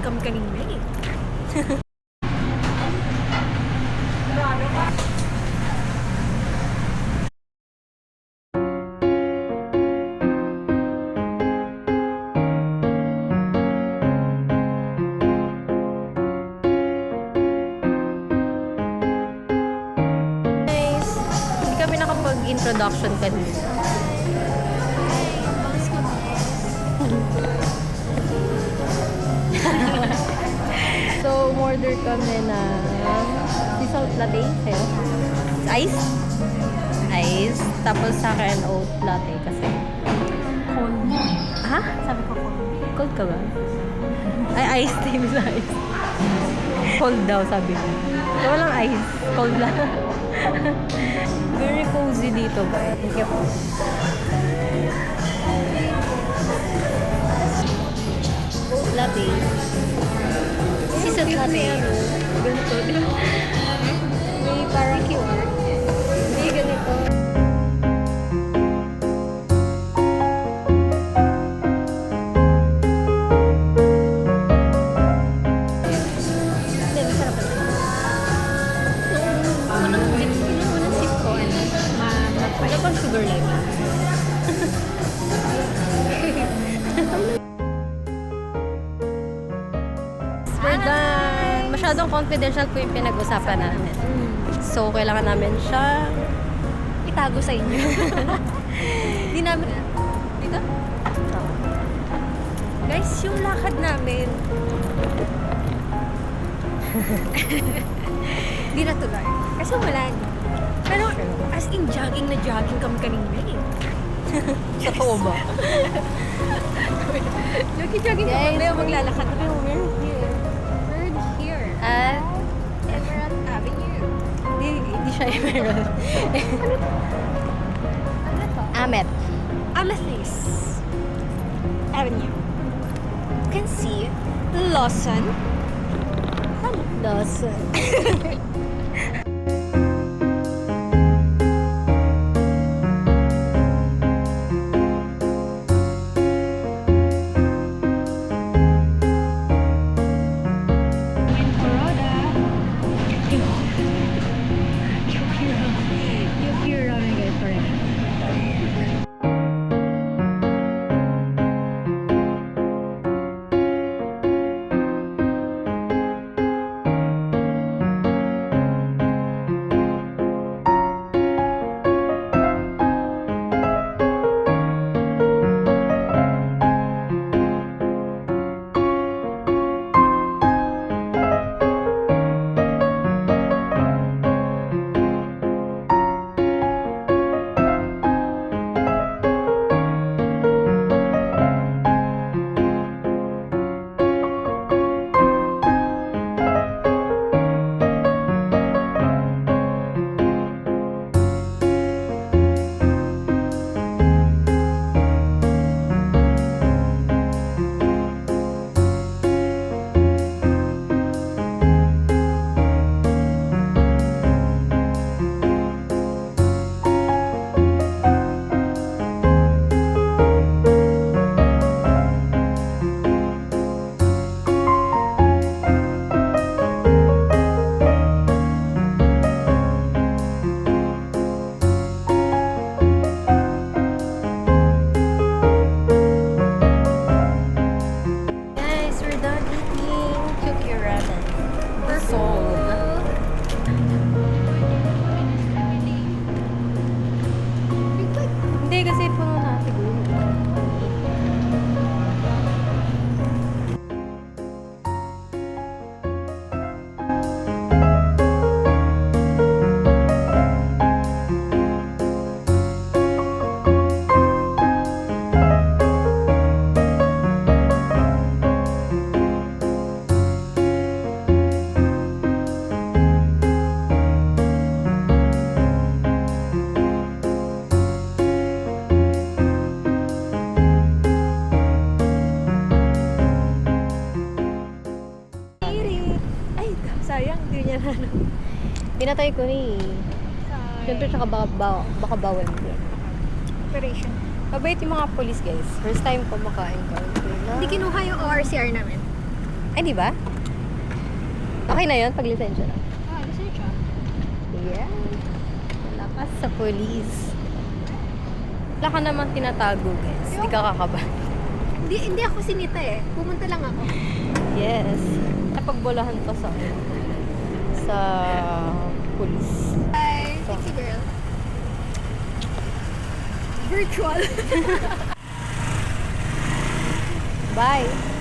kami kanina eh. Guys, hindi kami nakapag-introduction kanina. So, umorder kami na sea salt latte sa'yo. Ice? Ice. Tapos sa akin, oat latte kasi. Cold. Ha? Sabi ko cold. Cold ka ba? Ay, ice din sa ice. Cold daw, sabi ko. So, walang ice. Cold lang. Very cozy dito, guys. Thank you po. Oat latte. Sea salt latte. Ganito. May parang QR. May ganito. Hindi, masarap ito. Unang sip ko, wala pang sugar level. We're done! Masyadong confidential po yung pinag-usapan namin. So, kailangan namin siya Itago sa inyo. Hindi namin... Dito? Guys, yung lakad namin. Di natuloy. Kasi wala. Pero as in jogging na jogging kami kanina eh. Totoo ba? Jogging Guys, kami. Maglalakad kami. We're here. We're here. At... Emerald Avenue. Hindi siya emerald. Ano to? Amet. Amethyst Avenue. You can see Lawson. Lawson. Guys, we're done eating cookie ramen. We're full. Hindi kasi puno na siguro. Pinatay ko ni. Siyempre, tsaka baka bawal mo. Operation. Mabait yung mga police, guys. First time ko makain ko. Hindi kinuha yung ORCR namin. Ay, di ba? Okay na yun pag lisensya na. Lisensya. Yeah. Lakas sa police. Wala ka naman tinatago, guys. Hindi ka kakabahan. Hindi ako sinita eh. Pumunta lang ako. Yes. Napagbolahan pa sa police. Hi, sexy girl. Virtual. Bye!